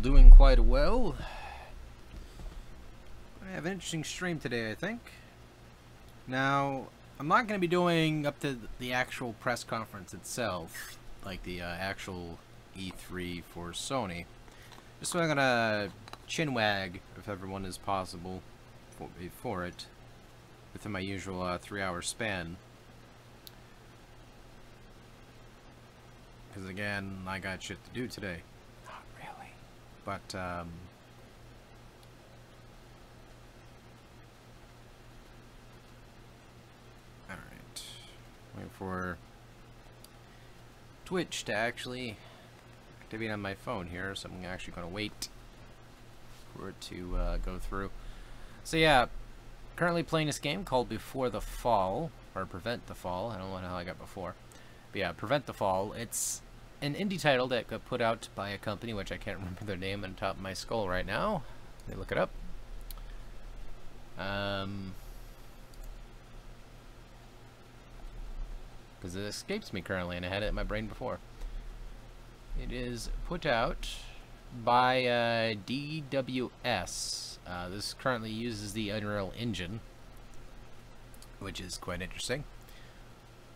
doing quite well. I have an interesting stream today, I think. Now, I'm not going to be doing up to the actual press conference itself, like the actual E3 for Sony. Just so I'm going to chinwag, if everyone is possible, for it, within my usual 3-hour span. Because again, I got shit to do today. Not really. But, alright. Wait for Twitch to actually activate on my phone here, so I'm actually going to wait for it to go through. So yeah, currently playing this game called Before the Fall, or Prevent the Fall. I don't know how I got before. But yeah, Prevent the Fall. It's an indie title that got put out by a company, which I can't remember their name on top of my skull right now. Let me look it up. Because it escapes me currently, and I had it in my brain before. It is put out by DWS. This currently uses the Unreal Engine, which is quite interesting.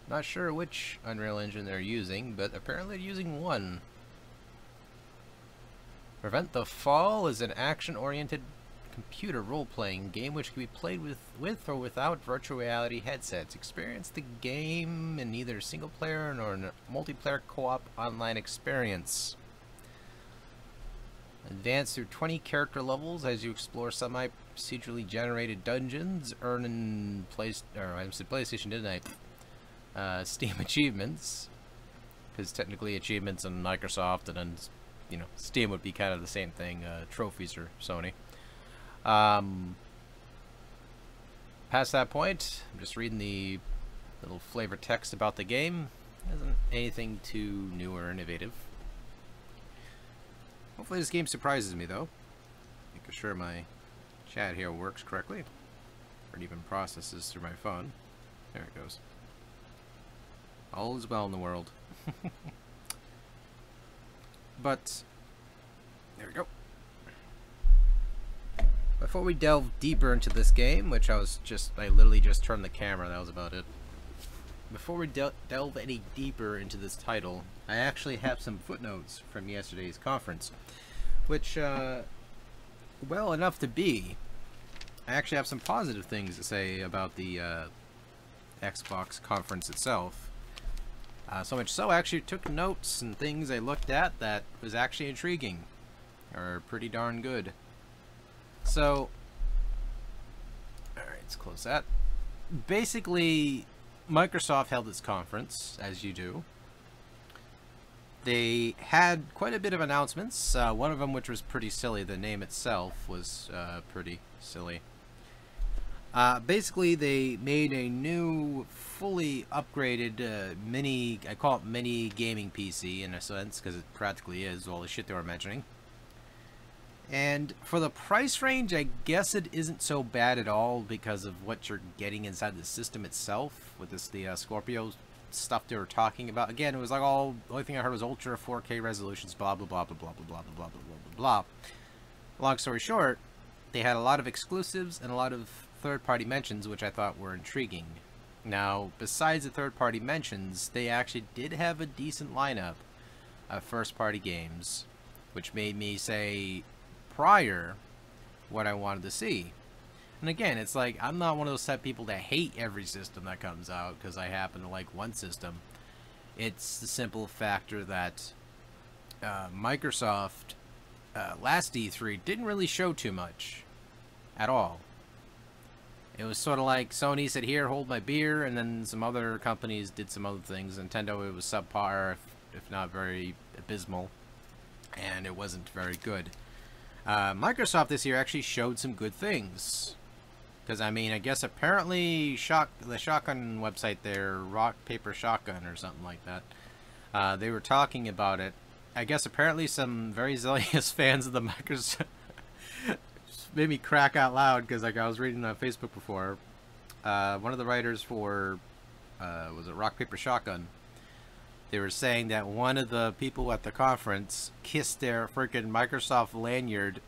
Not sure which Unreal Engine they're using, but apparently they're using one. Prevent the Fall is an action-oriented computer role-playing game which can be played with or without virtual reality headsets. Experience the game in either single-player or a multiplayer co-op online experience. Advance through 20 character levels as you explore semi-procedurally generated dungeons, earning PlayStation, didn't I? Steam achievements, because technically achievements on Microsoft and then, you know, Steam would be kind of the same thing. Trophies or Sony. Past that point, I'm just reading the little flavor text about the game. Isn't anything too new or innovative. Hopefully this game surprises me though. Making sure my chat here works correctly, or it even processes through my phone. There it goes. All is well in the world. But there we go. Before we delve deeper into this game, which I literally just turned the camera, that was about it. Before we delve any deeper into this title, I actually have some footnotes from yesterday's conference, which, well enough to be, I actually have some positive things to say about the Xbox conference itself. So much so, I actually took notes and things I looked at that was actually intriguing, or pretty darn good. So, alright, let's close that. Basically, Microsoft held its conference, as you do. They had quite a bit of announcements, one of them which was pretty silly. The name itself was pretty silly. Basically, they made a new, fully upgraded I call it mini gaming PC in a sense, because it practically is all the shit they were mentioning. And for the price range, I guess it isn't so bad at all because of what you're getting inside the system itself with the Scorpio stuff they were talking about. Again, it was like the only thing I heard was ultra 4K resolutions, blah blah blah blah blah blah blah blah blah blah blah. Long story short, they had a lot of exclusives and a lot of third-party mentions, which I thought were intriguing. Now, besides the third-party mentions, they actually did have a decent lineup of first-party games, which made me say prior what I wanted to see. And again, it's like, I'm not one of those type of people that hate every system that comes out because I happen to like one system. It's the simple factor that Microsoft last E3 didn't really show too much at all. It was sort of like Sony said, here, hold my beer, and then some other companies did some other things. Nintendo, it was subpar, if not very abysmal, and it wasn't very good. Microsoft this year actually showed some good things. Because, I mean, I guess apparently the Shotgun website there, Rock, Paper, Shotgun, or something like that, they were talking about it. I guess apparently some very zealous fans of the Microsoft made me crack out loud because, like, I was reading on Facebook before. One of the writers for, was it Rock, Paper, Shotgun, They were saying that one of the people at the conference kissed their freaking Microsoft lanyard,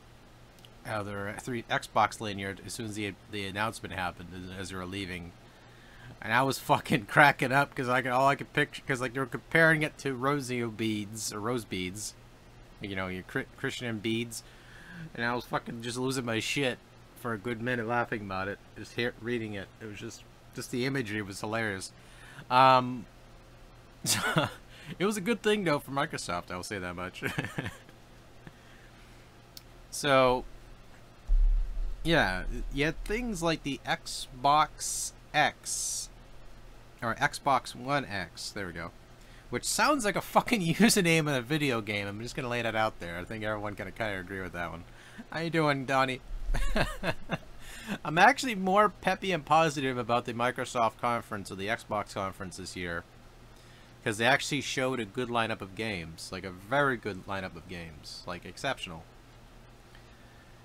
their Xbox lanyard, as soon as the announcement happened, as they were leaving. And I was fucking cracking up because all I could picture, because like they were comparing it to rosio beads or rose beads, you know, your Christian beads, and I was fucking just losing my shit for a good minute laughing about it, just reading it. It was just the imagery was hilarious. So, it was a good thing though for Microsoft, I will say that much. So yeah, you had things like the Xbox X, or Xbox One X, there we go, which sounds like a fucking username in a video game. I'm just gonna lay that out there. I think everyone can kind of agree with that one. How you doing, Donnie? I'm actually more peppy and positive about the Microsoft conference or the Xbox conference this year, because they actually showed a good lineup of games, like a very good lineup of games, like exceptional.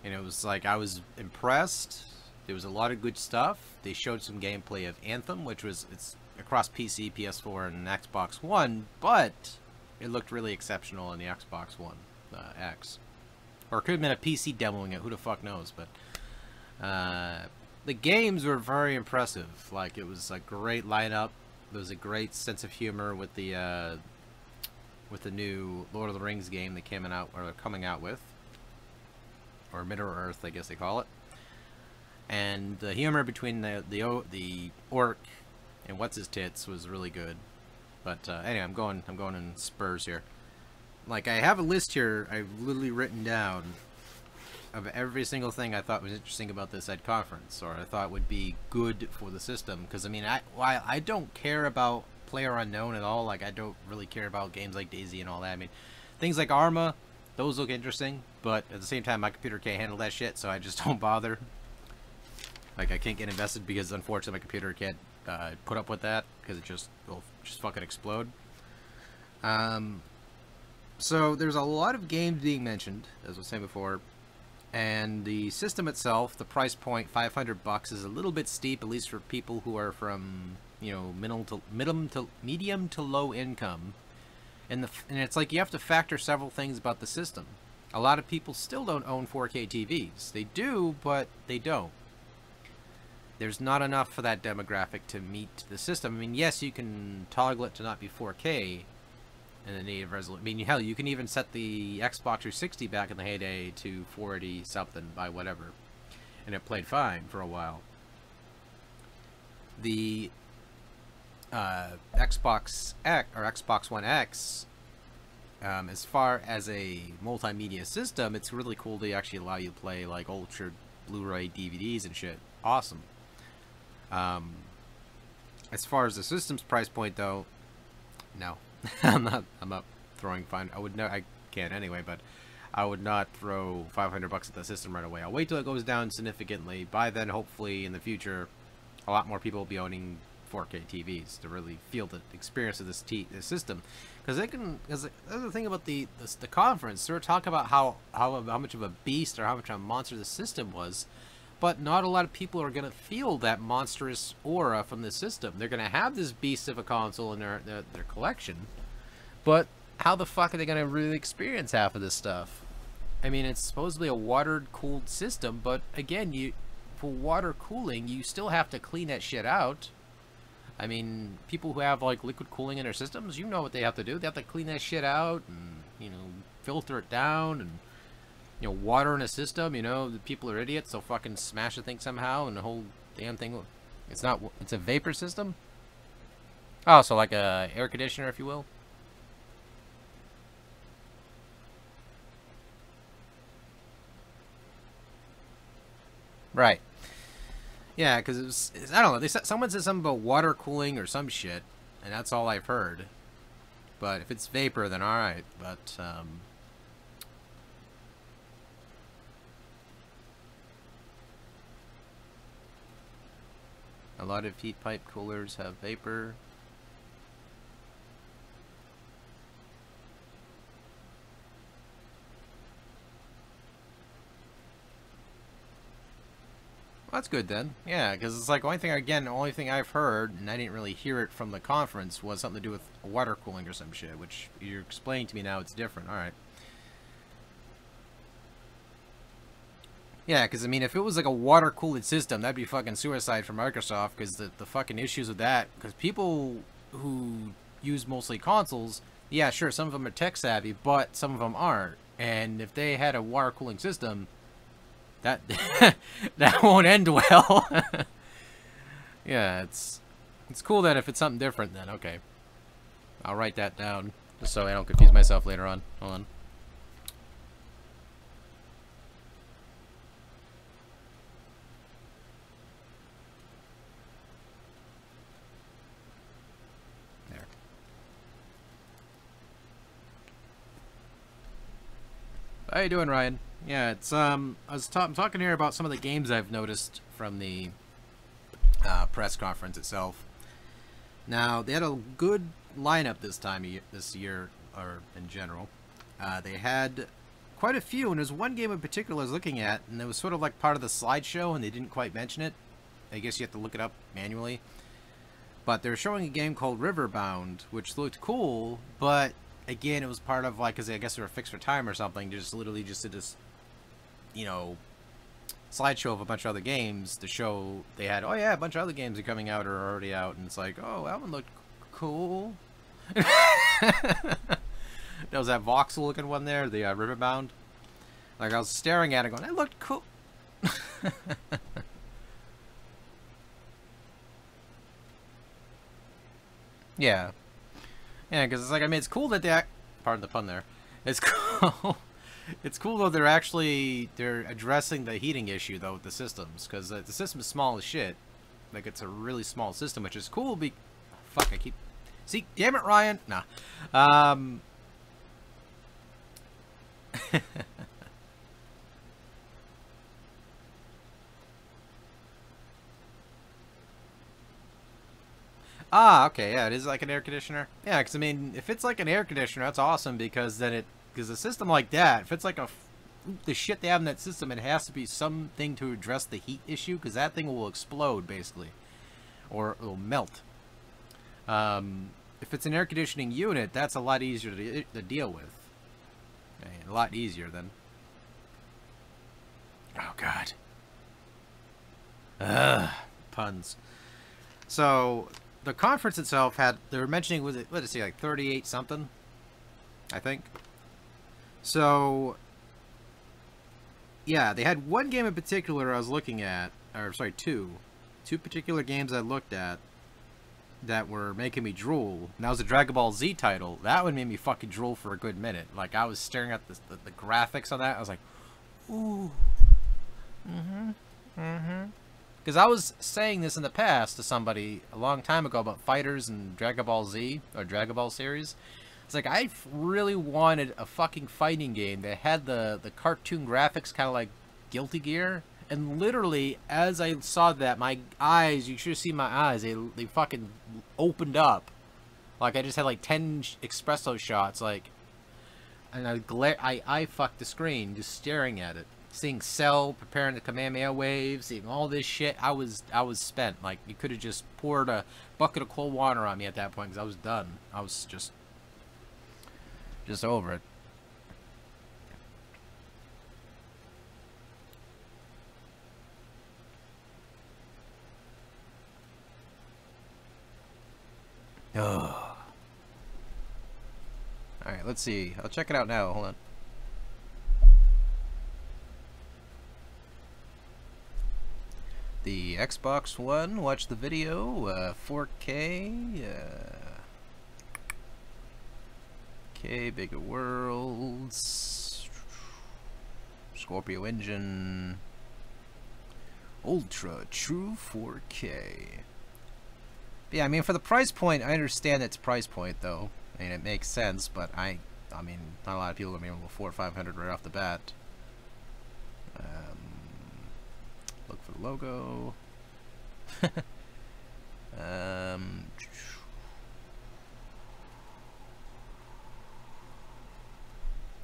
And it was like, I was impressed. There was a lot of good stuff. They showed some gameplay of Anthem, which it's across PC, PS4, and Xbox One, but it looked really exceptional in the Xbox One X. Or it could have been a PC demoing it, who the fuck knows, but the games were very impressive. Like, it was a great lineup. There was a great sense of humor with the new Lord of the Rings game they coming out with, or Middle-earth, I guess they call it. And the humor between the orc and what's his tits was really good. But anyway, I'm going in spurs here. Like, I have a list here I've literally written down of every single thing I thought was interesting about this Ed conference, or I thought would be good for the system. Because I mean, while I don't care about PlayerUnknown at all, like I don't really care about games like DayZ and all that. I mean, things like Arma, those look interesting, but at the same time, my computer can't handle that shit, so I just don't bother. Like, I can't get invested because unfortunately my computer can't put up with that, because it will just fucking explode. So there's a lot of games being mentioned, as I was saying before, and the system itself, the price point, $500, is a little bit steep, at least for people who are from, you know, medium to low income. And it's like you have to factor several things about the system. A lot of people still don't own 4K TVs. They do, but they don't. There's not enough for that demographic to meet the system. I mean, yes, you can toggle it to not be 4K in the native resolution. I mean, hell, you can even set the Xbox 360 back in the heyday to 480 something by whatever, and it played fine for a while. The Xbox X or Xbox One X, as far as a multimedia system, it's really cool to actually allow you to play like ultra Blu-ray DVDs and shit. Awesome. As far as the system's price point, though, no. I'm not throwing fine. I can't anyway, but I would not throw $500 at the system right away. I'll wait till it goes down significantly. By then, hopefully, in the future, a lot more people will be owning 4K TVs to really feel the experience of this system. Because the other thing about the conference, they were talking about how much of a beast or how much of a monster the system was, but not a lot of people are going to feel that monstrous aura from the system. They're going to have this beast of a console in their collection, but how the fuck are they going to really experience half of this stuff? I mean, it's supposedly a water-cooled system, but again, for water cooling, you still have to clean that shit out. I mean, people who have like liquid cooling in their systems, you know what they have to do. They have to clean that shit out and, you know, filter it down, and, you know, water in a system, you know, the people are idiots, they'll fucking smash the thing somehow and the whole damn thing, it's a vapor system? Oh, so like a air conditioner, if you will? Right. Yeah, because I don't know, someone said something about water cooling or some shit, and that's all I've heard. But if it's vapor, then alright, but, a lot of heat pipe coolers have vapor. That's good then. Yeah, because it's like the only thing I've heard, and I didn't really hear it from the conference, was something to do with water cooling or some shit, which you're explaining to me now it's different. Alright. Yeah, because I mean, if it was like a water-cooled system, that'd be fucking suicide for Microsoft, because the fucking issues with that, because people who use mostly consoles, yeah, sure, some of them are tech-savvy, but some of them aren't. And if they had a water cooling system, that that won't end well. Yeah, it's cool that if it's something different, then okay. I'll write that down just so I don't confuse myself later on. Hold on. There. How you doing, Ryan? Yeah, it's I'm talking here about some of the games I've noticed from the press conference itself. Now, they had a good lineup this year, or in general. They had quite a few, and there's one game in particular I was looking at, and it was sort of like part of the slideshow, and they didn't quite mention it. I guess you have to look it up manually. But they're showing a game called Riverbound, which looked cool, but again, it was part of like, because I guess they were fixed for time or something, just literally just did this, you know, slideshow of a bunch of other games to show they had, oh yeah, a bunch of other games are coming out or are already out, and it's like, oh, that one looked cool. There was that voxel looking one there, the Riverbound. Like, I was staring at it going, that looked cool. Yeah. Yeah, because it's like, I mean, it's cool that they pardon the pun there. It's cool. It's cool though they're addressing the heating issue though with the systems, because the system is small as shit. Like, it's a really small system, which is cool. Fuck, I keep see, damn it, Ryan. Nah. Ah, okay, yeah, it is like an air conditioner. Yeah, because I mean, if it's like an air conditioner, that's awesome, because then because a system like that, if it's like the shit they have in that system, it has to be something to address the heat issue, because that thing will explode, basically. Or it'll melt. If it's an air conditioning unit, that's a lot easier to deal with. A lot easier than... Oh, God. Ugh, puns. So, the conference itself had... They were mentioning, was it, let's see, like 38 something? I think. So... Yeah, they had one game in particular I was looking at, or sorry, two particular games I looked at that were making me drool. And that was a Dragon Ball Z title. That one made me fucking drool for a good minute. Like, I was staring at the graphics on that. I was like, ooh. Because I was saying this in the past to somebody a long time ago about fighters and Dragon Ball Z, or Dragon Ball series. It's like, I really wanted a fucking fighting game that had the cartoon graphics, kind of like Guilty Gear. And literally, as I saw that, my eyes, you should have seen my eyes, they fucking opened up. Like, I just had like 10 espresso shots, like, and I fucked the screen just staring at it. Seeing Cell preparing the Kamehameha wave, seeing all this shit, I was spent. Like, you could have just poured a bucket of cold water on me at that point, because I was done. I was just over it. Oh. Alright, let's see. I'll check it out now. Hold on. The Xbox One, watch the video, 4K, okay, Bigger Worlds, Scorpio Engine, Ultra True 4K. But yeah, I mean, for the price point, I understand its price point, though. I mean, it makes sense, but I mean, not a lot of people are going to be able to afford 500 right off the bat. Look for the logo.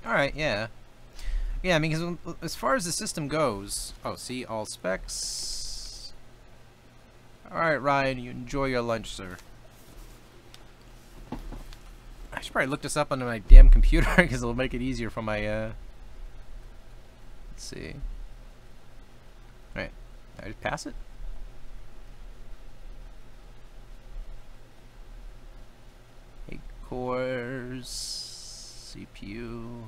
Alright, yeah. Yeah, I mean, 'cause as far as the system goes... Oh, see, all specs... Alright, Ryan, you enjoy your lunch, sir. I should probably look this up on my damn computer because it'll make it easier for my, let's see. Alright, did I just pass it? Cores, CPU,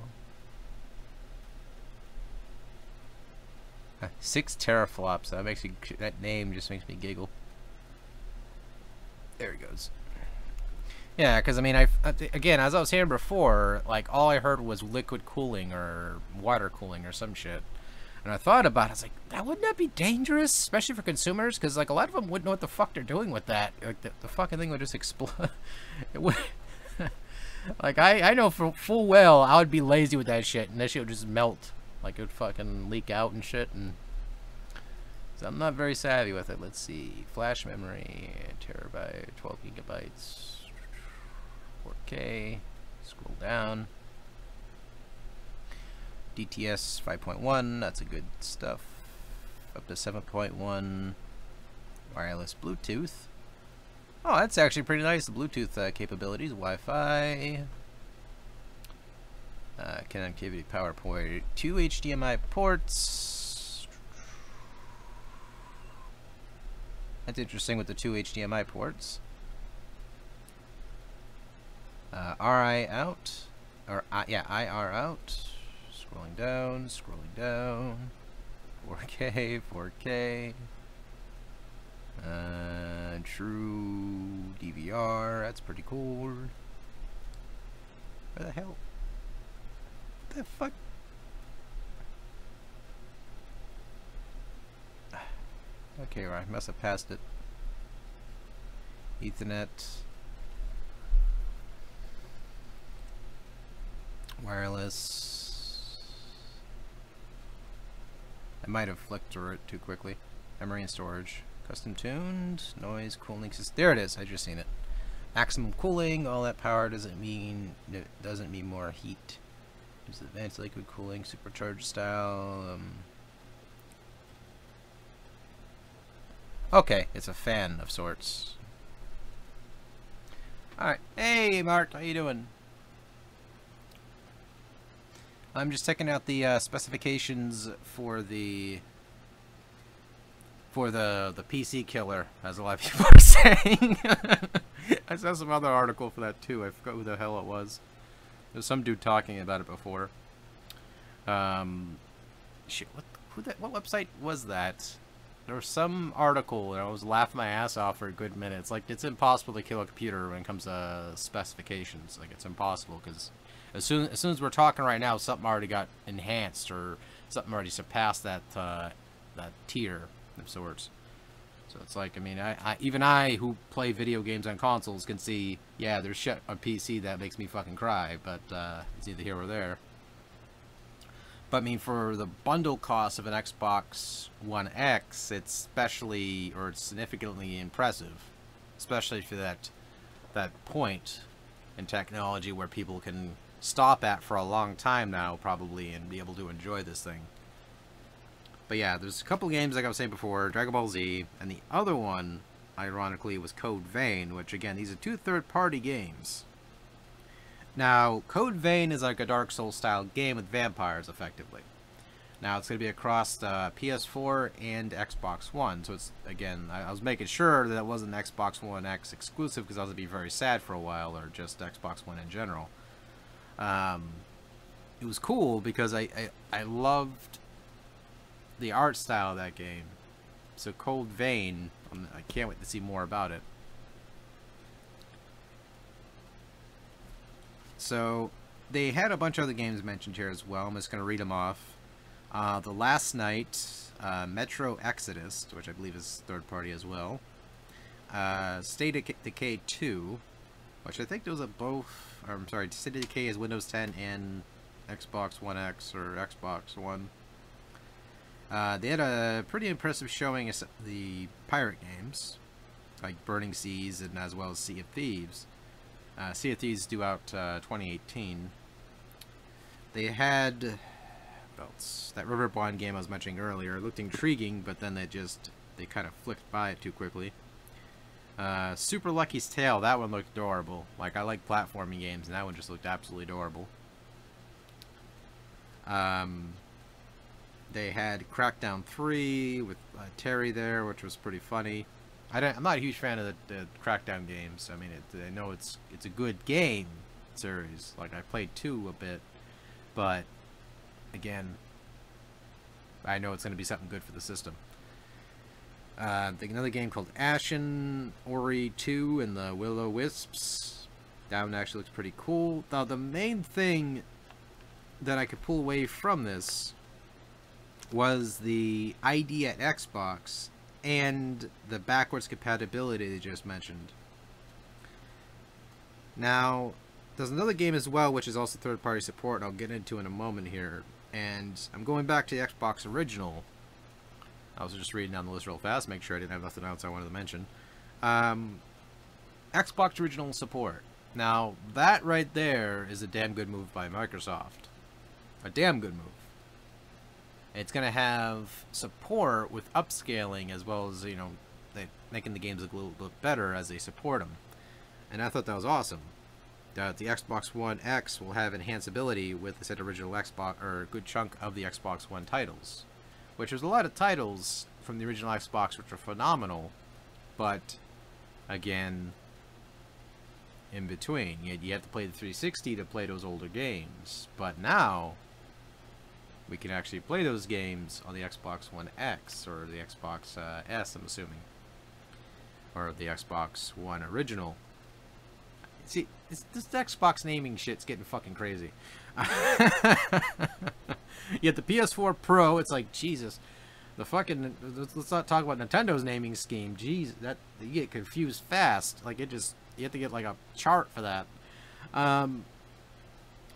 6 teraflops. That makes me, that name just makes me giggle. There it goes. Yeah, because I mean, again, as I was saying before, like all I heard was liquid cooling or water cooling or some shit, and I thought about it. I was like, that wouldn't that be dangerous, especially for consumers? Because like a lot of them wouldn't know what the fuck they're doing with that. Like the fucking thing would just explode. It would. Like, I know for full well I would be lazy with that shit, and that shit would just melt. Like, it would fucking leak out and shit, and... So I'm not very savvy with it. Let's see. Flash memory, terabyte, 12 gigabytes, 4K, scroll down. DTS 5.1, that's a good stuff. Up to 7.1. Wireless Bluetooth. Oh, that's actually pretty nice. The Bluetooth capabilities, Wi-Fi, connectivity, PowerPoint, 2 HDMI ports. That's interesting with the 2 HDMI ports. RI out, or yeah, IR out. Scrolling down, 4K, 4K. True DVR, that's pretty cool. Where the hell? What the fuck? Okay, right, I must have passed it. Ethernet. Wireless. I might have flicked through it too quickly. Memory and storage. Custom tuned, noise, cooling system. There it is. I just seen it. Maximum cooling. All that power doesn't mean more heat. Use advanced liquid cooling, supercharged style. Okay, it's a fan of sorts. All right. Hey, Mark, how you doing? I'm just checking out the specifications for the PC killer, as a lot of people are saying. I saw some other article for that too. I forgot who the hell it was. There's some dude talking about it before. Shit, what website was that? There was some article, and I was laughing my ass off for a good minute. It's like, it's impossible to kill a computer when it comes to specifications. Like, it's impossible, because as soon as we're talking right now, something already got enhanced, or something already surpassed that tier of sorts. So it's like, I mean, even I who play video games on consoles can see, yeah, there's shit on PC that makes me fucking cry, but it's neither here or there. But I mean, for the bundle cost of an Xbox One X, it's significantly impressive, especially for that point in technology where people can stop at for a long time now, probably, and be able to enjoy this thing. But yeah, there's a couple games, like I was saying before, Dragon Ball Z, and the other one, ironically, was Code Vein, which, again, these are 2 third-party games. Now, Code Vein is like a Dark Souls-style game with vampires, effectively. Now, it's going to be across PS4 and Xbox One, so it's, again, I was making sure that it wasn't Xbox One X exclusive, because I was going to be very sad for a while, or just Xbox One in general. It was cool, because I loved the art style of that game. So Code Vein, I can't wait to see more about it. So they had a bunch of other games mentioned here as well. I'm just going to read them off. The Last Night, Metro Exodus, which I believe is third party as well. State of Decay 2, which I think those are both, I'm sorry, State of Decay is Windows 10 and Xbox One X or Xbox One. They had a pretty impressive showing of the pirate games, like Burning Seas and as well as Sea of Thieves. Sea of Thieves due out 2018. They had that Riverbond game I was mentioning earlier. It looked intriguing, but then they kind of flicked by it too quickly. Super Lucky's Tale, that one looked adorable. Like, I like platforming games, and that one just looked absolutely adorable. They had Crackdown 3 with Terry there, which was pretty funny. I'm not a huge fan of the Crackdown games. I mean, I know it's a good game series. Like, I played 2 a bit, but again, I know it's going to be something good for the system. Another game called Ashen, Ori 2, and the Will-O-Wisps. That one actually looks pretty cool. Now, the main thing that I could pull away from this was the ID at Xbox and the backwards compatibility they just mentioned. Now, there's another game as well, which is also third-party support, and I'll get into in a moment here. And I'm going back to the Xbox Original. I was just reading down the list real fast, make sure I didn't have nothing else I wanted to mention. Xbox Original support. Now, that right there is a damn good move by Microsoft. A damn good move. It's going to have support with upscaling as well as, you know, making the games look a little bit better as they support them. And I thought that was awesome. That the Xbox One X will have enhanceability with the said original Xbox, or a good chunk of the Xbox One titles. Which there's a lot of titles from the original Xbox which are phenomenal, but again, in between. You have to play the 360 to play those older games. But now, we can actually play those games on the Xbox One X, or the Xbox S, I'm assuming. Or the Xbox One Original. See, this Xbox naming shit's getting fucking crazy. Yet the PS4 Pro, it's like, Jesus. The fucking, let's not talk about Nintendo's naming scheme. Jeez, that, you get confused fast. Like, it just, you have to get like a chart for that.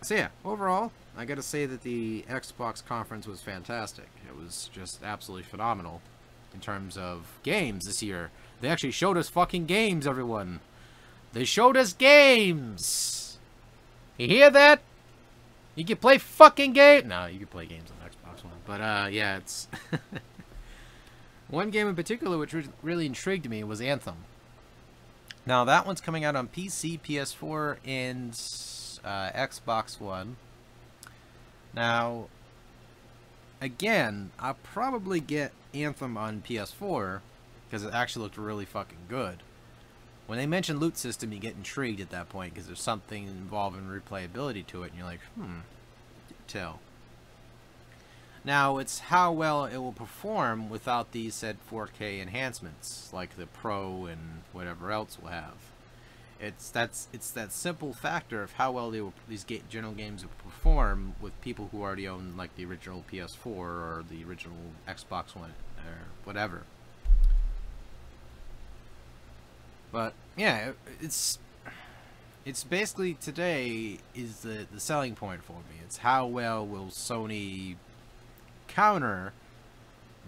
So yeah, overall, I gotta say that the Xbox conference was fantastic. It was just absolutely phenomenal in terms of games this year. They actually showed us fucking games, everyone. They showed us games. You hear that? You can play fucking games. No, you can play games on Xbox One. But yeah, it's one game in particular which really intrigued me was Anthem. Now that one's coming out on PC, PS4, and Xbox One. Now, again, I'll probably get Anthem on PS4 because it actually looked really fucking good. When they mention loot system, you get intrigued at that point because there's something involving replayability to it, and you're like, tell. Now, it's how well it will perform without these said 4K enhancements, like the Pro and whatever else will have. It's that simple factor of how well these general games will perform with people who already own like the original PS4 or the original Xbox One or whatever. But yeah, it's basically today is the selling point for me. It's how well will Sony counter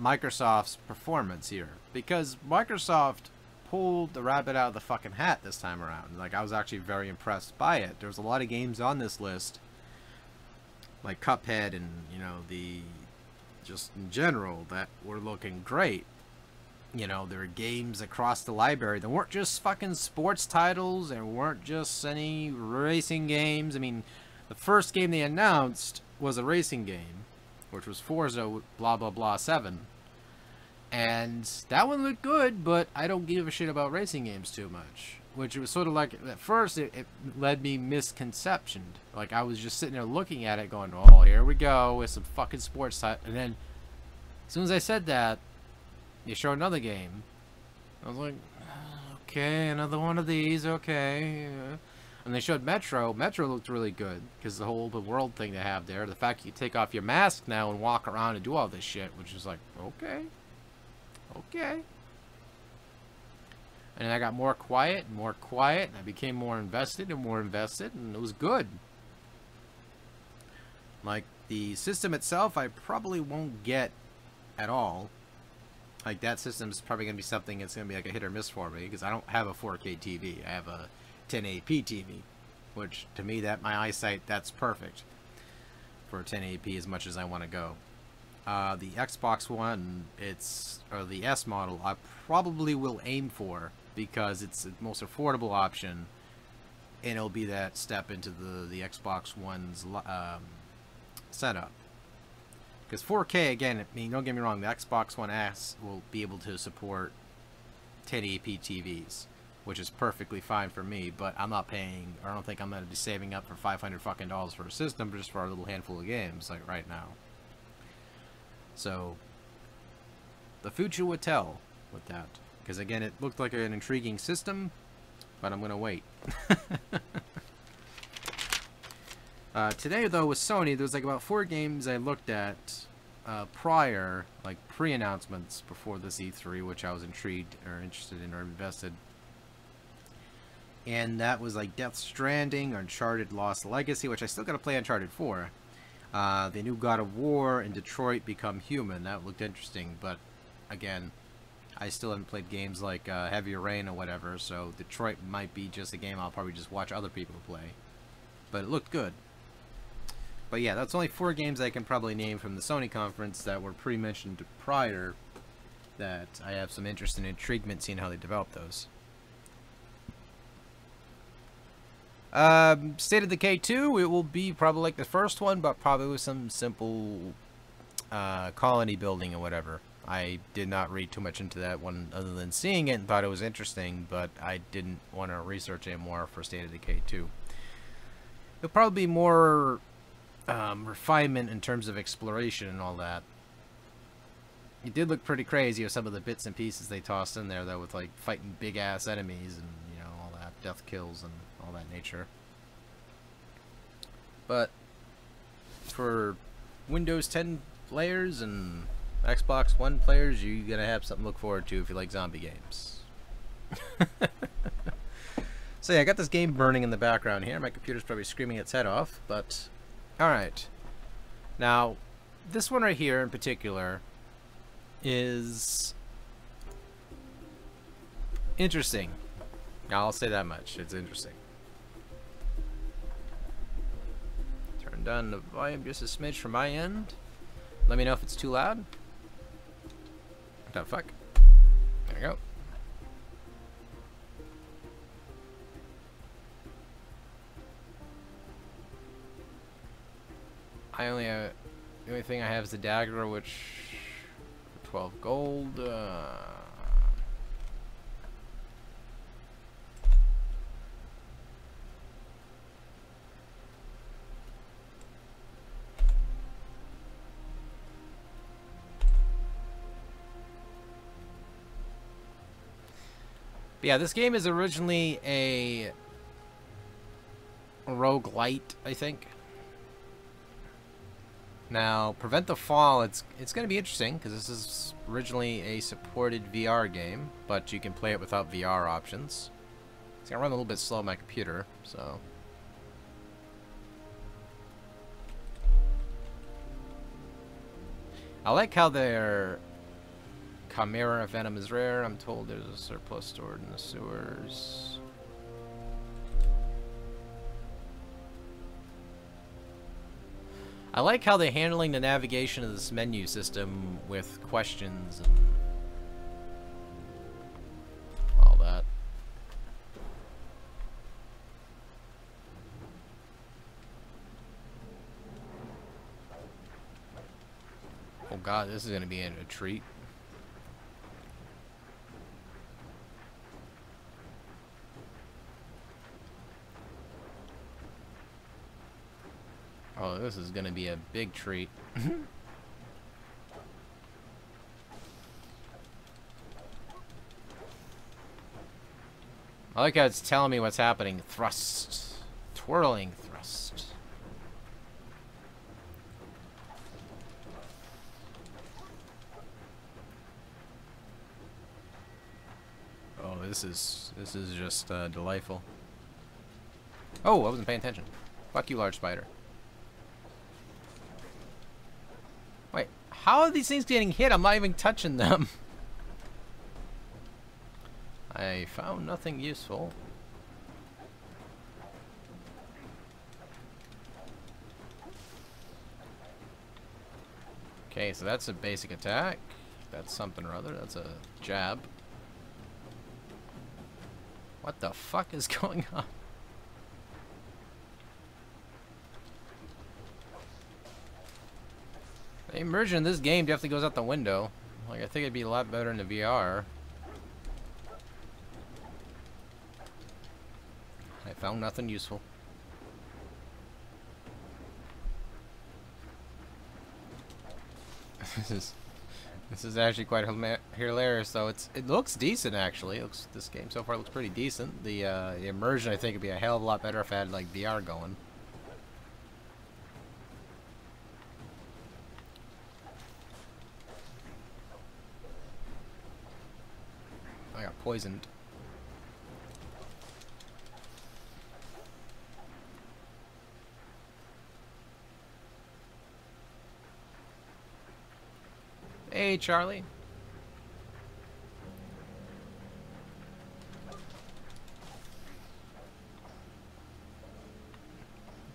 Microsoft's performance here, because Microsoft pulled the rabbit out of the fucking hat this time around. Like, I was actually very impressed by it. There's a lot of games on this list, like Cuphead and, you know, just in general, that were looking great. You know, there were games across the library that weren't just fucking sports titles, and weren't just any racing games. I mean, the first game they announced was a racing game, which was Forza blah blah blah 7. And that one looked good, but I don't give a shit about racing games too much. Which was sort of like, at first, it led me misconceptioned. Like, I was just sitting there looking at it going, oh, here we go with some fucking sports title. And then, as soon as I said that, you show another game. I was like, okay, another one of these, okay. And they showed Metro. Metro looked really good, because the whole open world thing they have there. The fact you take off your mask now and walk around and do all this shit, which is like, okay. Okay. And then I got more quiet and more quiet, and I became more invested, and it was good. Like, the system itself, I probably won't get at all. Like, that system is probably going to be something that's going to be like a hit or miss for me, because I don't have a 4K TV. I have a 1080p TV, which, to me, my eyesight, that's perfect for 1080p as much as I want to go. The Xbox One, or the S model, I probably will aim for because it's the most affordable option, and it'll be that step into the Xbox One's setup. Because 4K, again, I mean, don't get me wrong, the Xbox One S will be able to support 1080p TVs, which is perfectly fine for me, but I'm not paying, or I don't think I'm going to be saving up for $500 fucking dollars for a system just for a little handful of games, like right now. So, the future would tell with that. Because again, it looked like an intriguing system, but I'm going to wait. Today, though, with Sony, there's like about 4 games I looked at prior, like pre-announcements before this E3, which I was intrigued or interested in or invested. And that was like Death Stranding, Uncharted Lost Legacy, which I still got to play Uncharted 4. The new God of War and Detroit Become Human. That looked interesting, but again, I still haven't played games like Heavy Rain or whatever, so Detroit might be just a game I'll probably just watch other people play. But it looked good. But yeah, that's only 4 games I can probably name from the Sony conference that were pre-mentioned prior that I have some interest and intriguement seeing how they develop those. State of Decay 2, it will be probably like the first one, but probably with some simple colony building or whatever. I did not read too much into that one other than seeing it and thought it was interesting, but I didn't want to research it more for State of Decay 2. It'll probably be more refinement in terms of exploration and all that. It did look pretty crazy with some of the bits and pieces they tossed in there, though, with like fighting big ass enemies and, you know, all that, death kills and all that nature. But for Windows 10 players and Xbox One players, you're gonna have something to look forward to if you like zombie games. So yeah, I got this game burning in the background here. My computer's probably screaming its head off, but alright. Now, this one right here in particular is interesting. Now, I'll say that much. It's interesting. Turn down the volume just a smidge from my end. Let me know if it's too loud. What the fuck? There we go. I only have, the only thing I have is the dagger, which 12 gold. But yeah, this game is originally a roguelite, I think. Now, Prevent the Fall, it's going to be interesting, because this is originally a supported VR game, but you can play it without VR options. It's going to run a little bit slow on my computer, so... I like how their Chimera Venom is rare. I'm told there's a surplus stored in the sewers. I like how they're handling the navigation of this menu system with questions and all that. Oh god, this is going to be a treat. Oh, this is going to be a big treat. I like how it's telling me what's happening. Thrust. Twirling thrust. Oh, this is just delightful. Oh, I wasn't paying attention. Fuck you, large spider. Wait, how are these things getting hit? I'm not even touching them. I found nothing useful. Okay, so that's a basic attack. That's something or other. That's a jab. What the fuck is going on? The immersion in this game definitely goes out the window. Like, I think it'd be a lot better in the VR. I found nothing useful. This is actually quite hilarious, though. It looks decent, actually. This game so far looks pretty decent. The immersion, I think, would be a hell of a lot better if I had like VR going. I got poisoned. Hey, Charlie.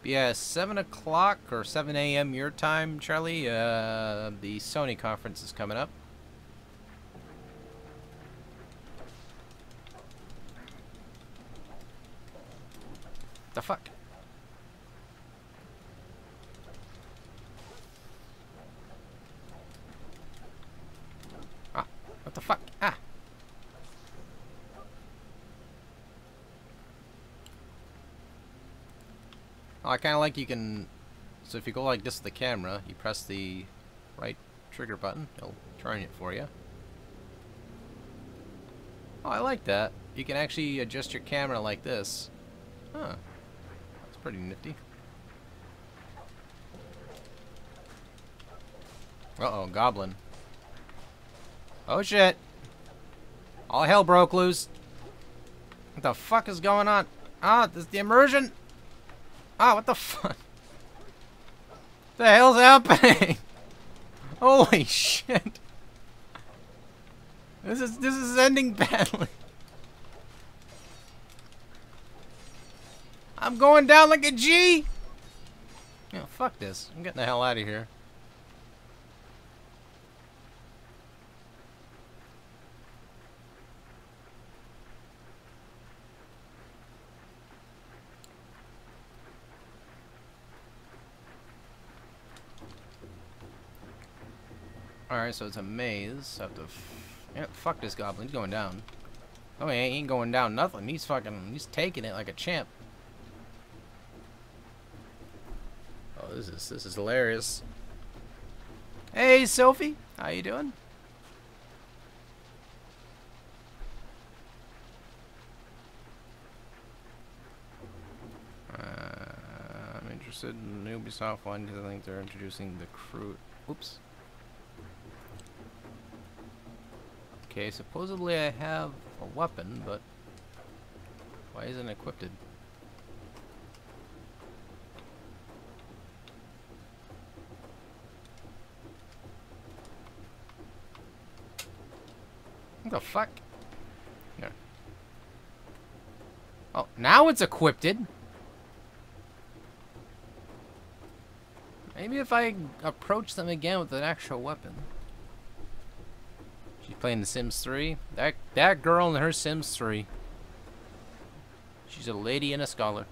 Yeah, 7 o'clock or 7 a.m. your time, Charlie. The Sony conference is coming up. The fuck? Ah, what the fuck? Ah. Oh, I kind of like you can... So if you go like this with the camera, you press the right trigger button, it'll turn it for you. Oh, I like that. You can actually adjust your camera like this. Huh. That's pretty nifty. Uh-oh, goblin. Oh shit! All hell broke loose. What the fuck is going on? Ah, this is the immersion! Ah, what the fuck? The hell's happening? Holy shit! This is ending badly. I'm going down like a G! Yeah, fuck this. I'm getting the hell out of here. Alright, so it's a maze. I have to... Yeah, fuck this goblin. He's going down. Oh, he ain't going down nothing. He's fucking... He's taking it like a champ. Oh, this is hilarious. Hey, Sophie. How you doing? I'm interested in the Ubisoft one because I think they're introducing the crew... Oops. Okay, supposedly I have a weapon, but why isn't it equipped? What the fuck? There. Oh, now it's equipped. Maybe if I approach them again with an actual weapon. She's playing The Sims 3. That girl in her Sims 3. She's a lady and a scholar.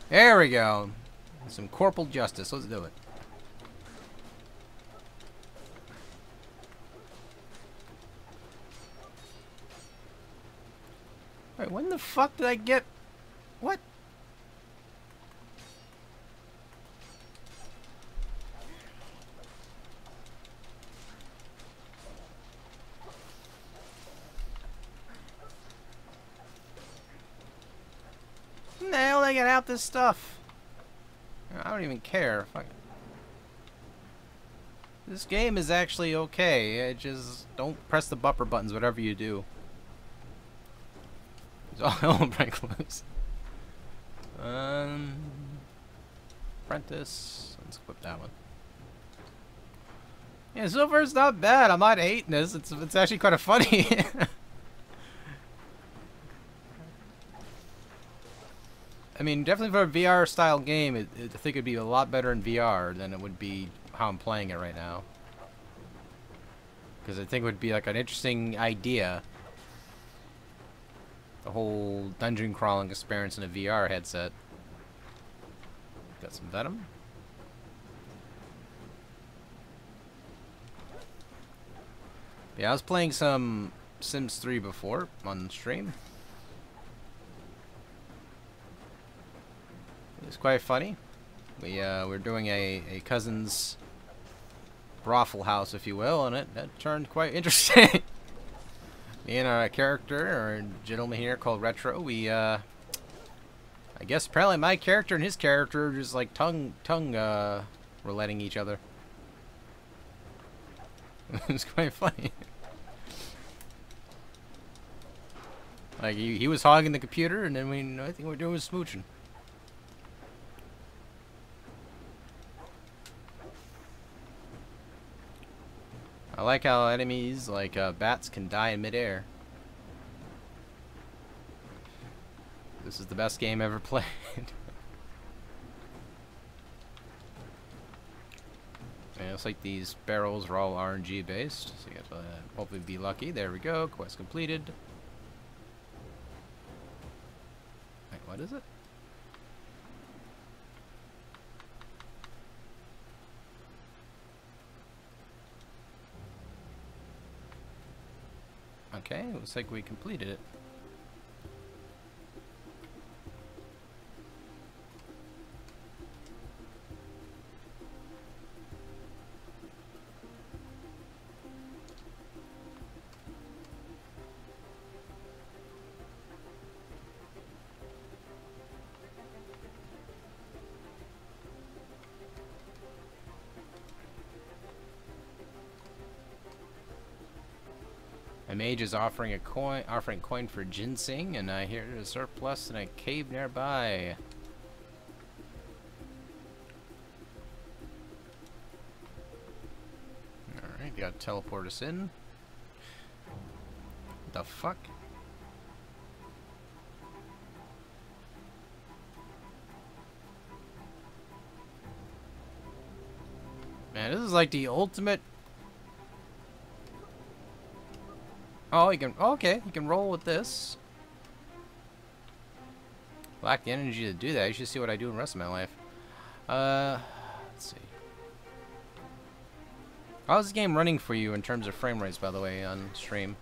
There we go. Some corporal justice. Let's do it. Wait, when the fuck did I get... What? When the hell did I get out this stuff? I don't even care. Fuck. This game is actually okay. I just don't press the bumper buttons whatever you do. It's all hell break loose. Apprentice. Let's equip that one. Yeah, so far it's not bad. I'm not hating this. It's actually kind of funny. I mean, definitely for a VR style game, I think it'd be a lot better in VR than it would be how I'm playing it right now. Because I think it would be like an interesting idea the whole dungeon crawling experience in a VR headset. Got some venom. Yeah, I was playing some Sims 3 before on stream. It was quite funny. We're doing a cousin's brothel house, if you will, and that turned quite interesting. Me and our character, or gentleman here called Retro, we I guess apparently my character and his character are just like tongue relating each other. It's quite funny. Like he was hogging the computer, and then I think we're doing smooching. I like how enemies like bats can die in midair. This is the best game ever played. And it looks like these barrels are all RNG based, so you have to hopefully be lucky. There we go. Quest completed. Wait, what is it? Okay, looks like we completed it. A mage is offering coin for ginseng, and I hear there's a surplus in a cave nearby. Alright, gotta teleport us in. What the fuck? Man, this is like the ultimate. Oh, you can. Okay, you can roll with this. Lack the energy to do that. You should see what I do in the rest of my life. Let's see. How's this game running for you in terms of frame rates, by the way, on stream?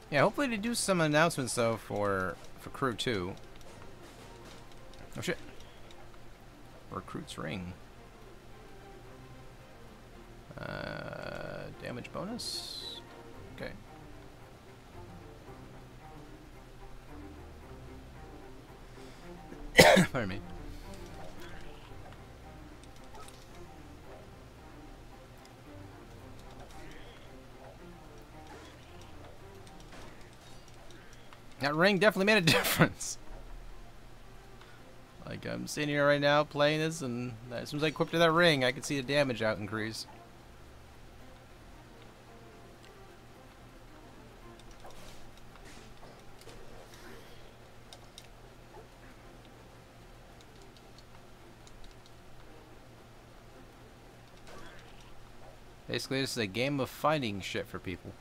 Yeah, hopefully they do some announcements though for Crew 2. Oh shit. Recruit's ring. Damage bonus. Okay. Pardon me. That ring definitely made a difference. Like, I'm sitting here right now playing this, and as soon as I equipped to that ring, I could see the damage out increase. Basically, this is a game of finding shit for people.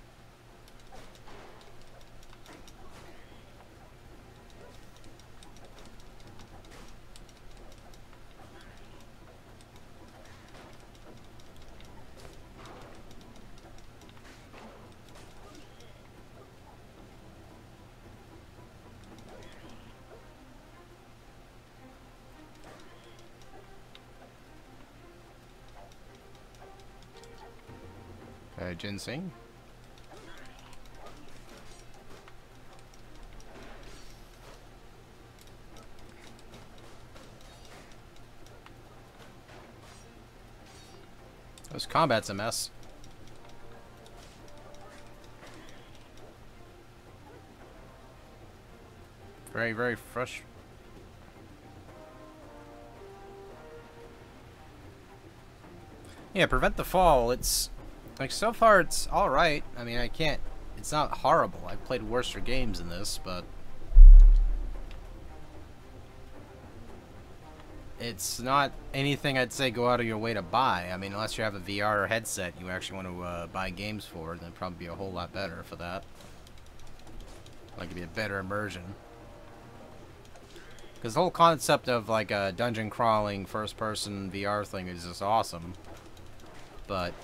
Ginseng. This combat's a mess. Very, very fresh. Yeah, prevent the fall. It's like, so far it's alright. I mean, it's not horrible. I've played worse games than this, but it's not anything I'd say go out of your way to buy. I mean, unless you have a VR headset you actually want to buy games for, then it'd probably be a whole lot better for that. Like, it'd be a better immersion. Because the whole concept of, like, a dungeon crawling first-person VR thing is just awesome. But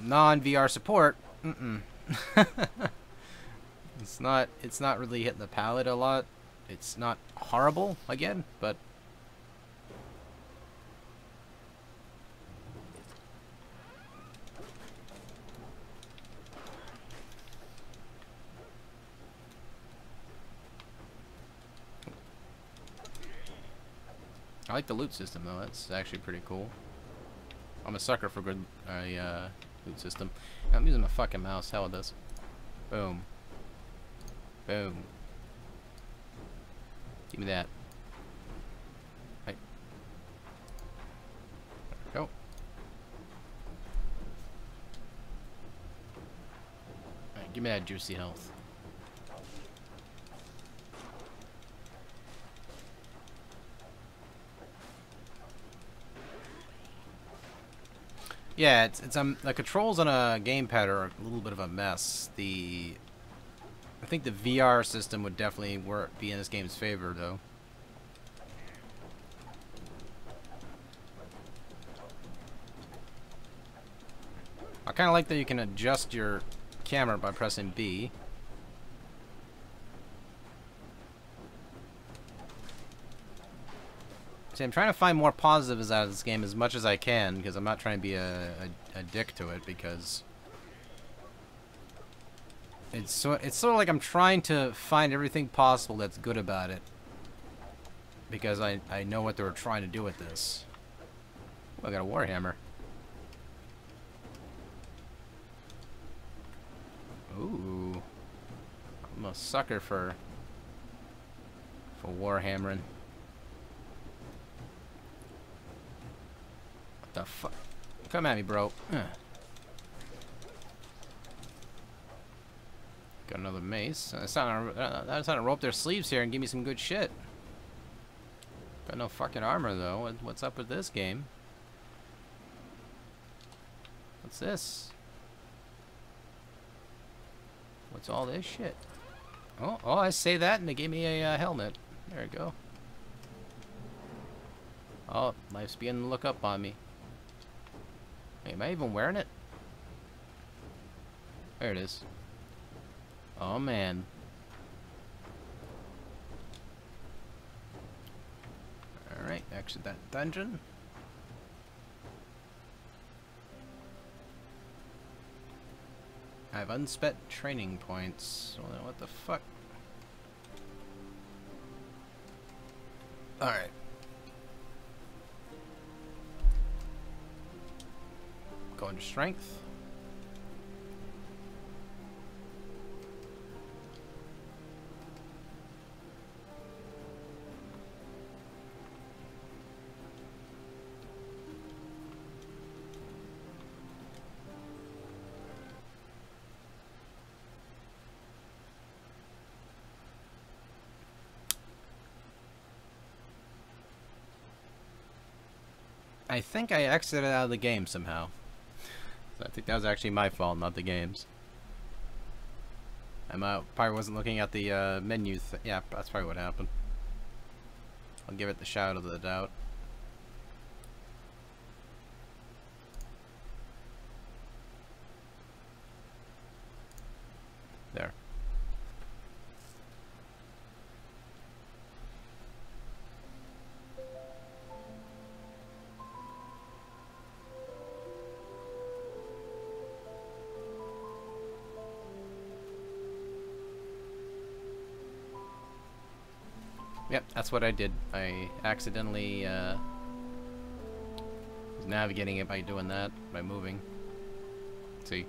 non-VR support, it's not really hitting the palate a lot. It's not horrible, again, but I like the loot system, though. That's actually pretty cool. I'm a sucker for good loot system. I'm using my fucking mouse. Hell with this. Boom. Boom. Give me that. Right. There we go. Alright, give me that juicy health. Yeah, it's the controls on a gamepad are a little bit of a mess. I think the VR system would definitely be in this game's favor, though. I kind of like that you can adjust your camera by pressing B. See, I'm trying to find more positives out of this game as much as I can, because I'm not trying to be a dick to it, because it's sort of like I'm trying to find everything possible that's good about it, because I know what they were trying to do with this. Oh, I got a warhammer. Ooh, I'm a sucker for warhammering. What the fuck? Come at me, bro. Got another mace. That's not to roll up their sleeves here and give me some good shit. Got no fucking armor, though. What's up with this game? What's this? What's all this shit? Oh, I say that and they gave me a helmet. There we go. Oh, life's beginning to look up on me. Hey, am I even wearing it? There it is. Oh, man. Alright, exit that dungeon. I have unspent training points. Well, what the fuck? Alright. Going to strength. I think I exited out of the game somehow. So I think that was actually my fault, not the game's. I probably wasn't looking at the menu. Yeah, that's probably what happened. I'll give it the shout of the doubt. There. Yep, that's what I did. I accidentally was navigating it by doing that, by moving. See?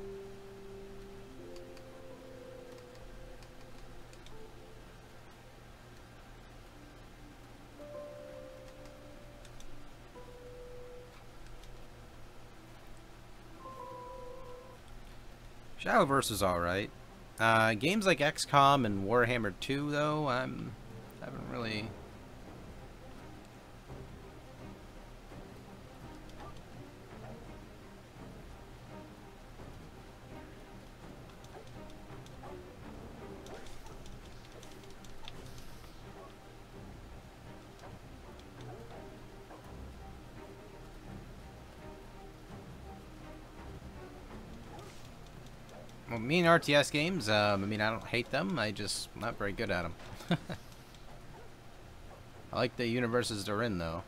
Shadowverse is alright. Games like XCOM and Warhammer 2, though, I'm Haven't really... Well, me and RTS games, I mean, I don't hate them. I just not very good at them. I like the universes they're in, though.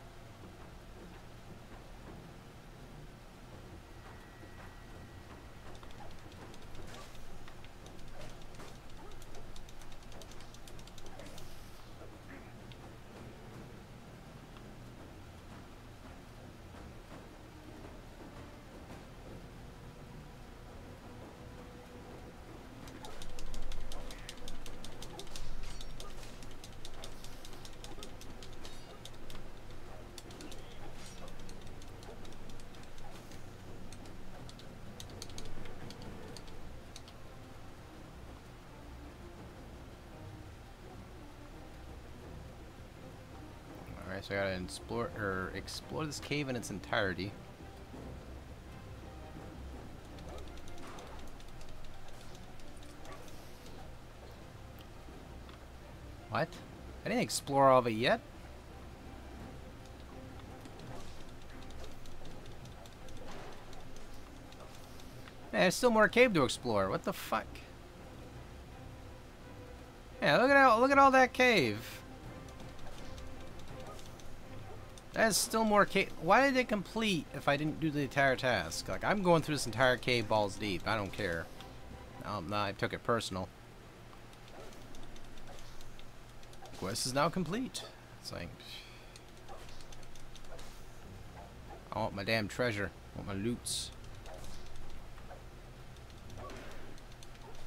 Alright, so I gotta explore this cave in its entirety. What? I didn't explore all of it yet? Man, there's still more cave to explore. What the fuck? Yeah, look at all that cave. There's still more cave. Why did it complete if I didn't do the entire task? Like, I'm going through this entire cave balls deep. I don't care. No, I took it personal. Quest is now complete. It's like... I want my damn treasure. I want my loots.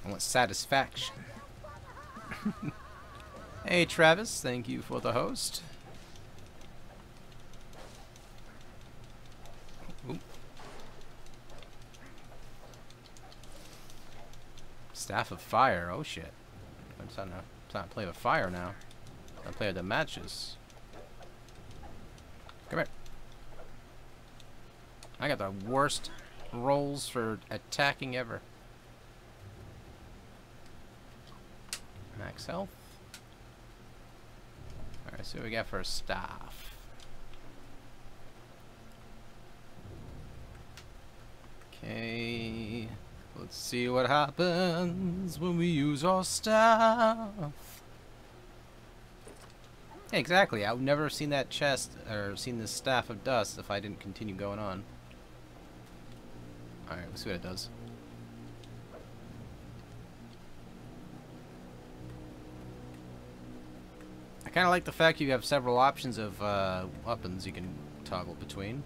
I want satisfaction. Hey, Travis. Thank you for the host. Ooh. Staff of Fire. Oh, shit. I'm starting to play with fire now. I play with the matches. Come here. I got the worst rolls for attacking ever. Max health. Alright, see what we got for a staff. Okay. Let's see what happens when we use our staff. Exactly. I would never have seen that chest or seen this staff of dust if I didn't continue going on. Alright, let's see what it does. I kind of like the fact you have several options of weapons you can toggle between.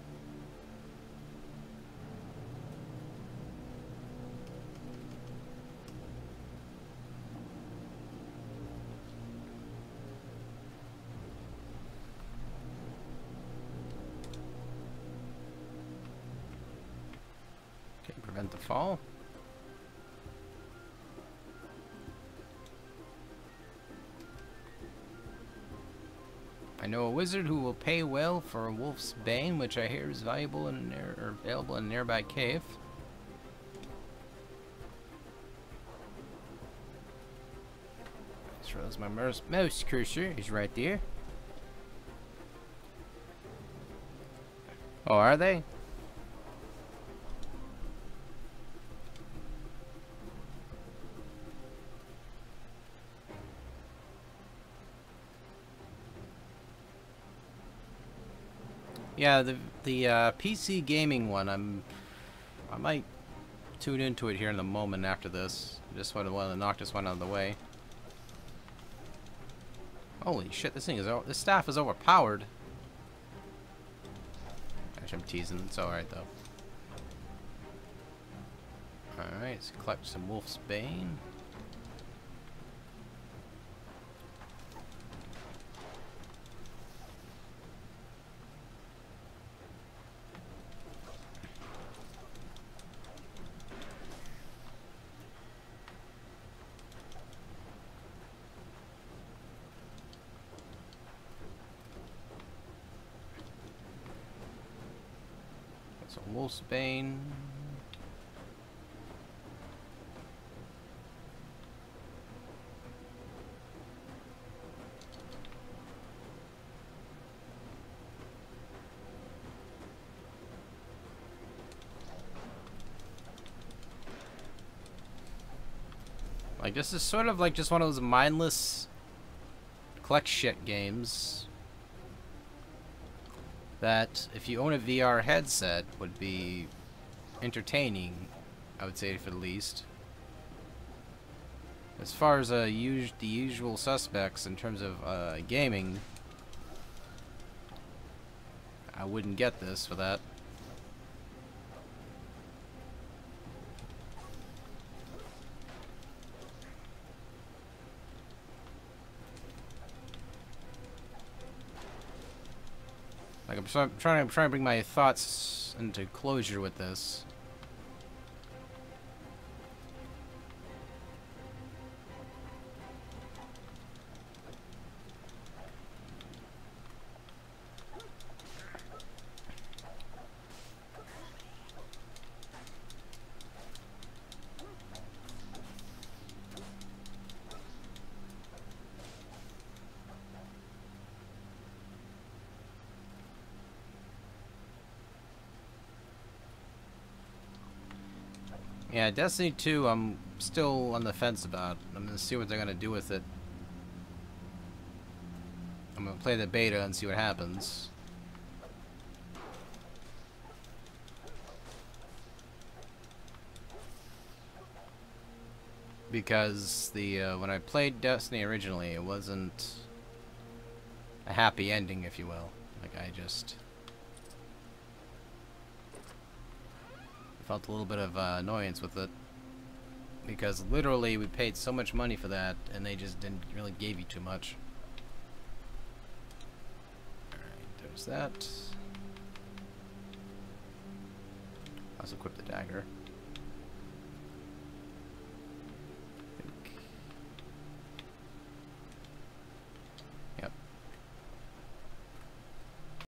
Okay, prevent the fall. I know a wizard who will pay well for a wolf's bane, which I hear is valuable in available in a nearby cave. As well as my mouse cursor is right there. Oh, are they? Yeah, the PC gaming one, I might tune into it here in a moment after this. Just want to knock this one out of the way. Holy shit, this staff is overpowered. Actually, I'm teasing. It's alright though. Alright, let's collect some Wolf's Bane. So Wolfsbane. Like, this is sort of like just one of those mindless collect shit games that, if you own a VR headset, would be entertaining, I would say, for the least. As far as the usual suspects in terms of gaming, I wouldn't get this for that. Like, I'm trying to bring my thoughts into closure with this. Yeah, Destiny 2, I'm still on the fence about. I'm gonna see what they're gonna do with it. I'm gonna play the beta and see what happens. Because when I played Destiny originally, it wasn't a happy ending, if you will. Like, I just felt a little bit of annoyance with it, because literally we paid so much money for that and they just didn't really give you too much. Alright, there's that. Let's equip the dagger.